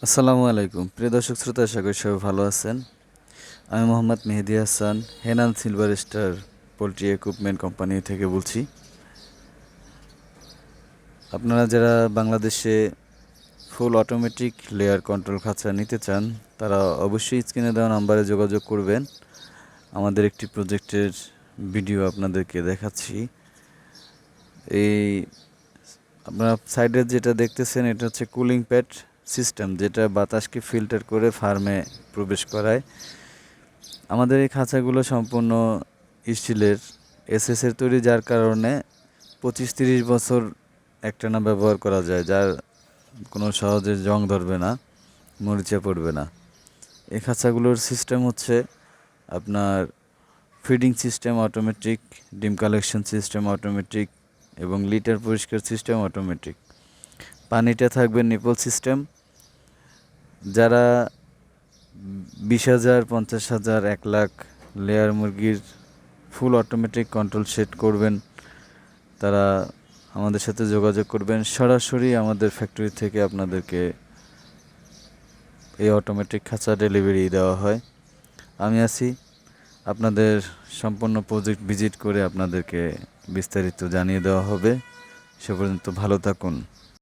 আসসালামু আলাইকুম প্রিয় দর্শক শ্রোতা, আশা করি সবাই ভালো আছেন। আমি Mohammad Mehedi Hasan, Henan silver star poultry equipment company থেকে বলছি। আপনারা যারা বাংলাদেশে ফুল অটোমেটিক লেয়ার কন্ট্রোল খাঁচা নিতে চান, তারা অবশ্যই স্ক্রিনে দেওয়া নাম্বারে যোগাযোগ করবেন। আমাদের একটি প্রজেক্টের ভিডিও আপনাদেরকে দেখাচ্ছি। এই আপনারা সাইডে যেটা দেখতেছেন, এটা হচ্ছে কুলিং প্যাড সিস্টেম, যেটা বাতাসকে ফিল্টার করে ফার্মে প্রবেশ করায়। আমাদের এই খাঁচাগুলো সম্পূর্ণ স্টিলের এসএসের তৈরি, যার কারণে 25-30 বছর একটানা ব্যবহার করা যায়, যার কোনো সহজে জং ধরবে না, মরিচা পড়বে না। এই খাঁচাগুলোর সিস্টেম হচ্ছে আপনার ফিডিং সিস্টেম অটোমেটিক, ডিম কালেকশন সিস্টেম অটোমেটিক এবং লিটার পরিষ্কার সিস্টেম অটোমেটিক। পানিটা থাকবে নিপল সিস্টেম। যারা 20,000, 50,000, 1,00,000 লেয়ার মুরগির ফুল অটোমেটিক কন্ট্রোল সেট করবেন, তারা আমাদের সাথে যোগাযোগ করবেন। সরাসরি আমাদের ফ্যাক্টরি থেকে আপনাদেরকে এই অটোমেটিক খাঁচা ডেলিভারি দেওয়া হয়। আমি আছি, আপনাদের সম্পূর্ণ প্রজেক্ট ভিজিট করে আপনাদেরকে বিস্তারিত জানিয়ে দেওয়া হবে। সে পর্যন্ত ভালো থাকুন।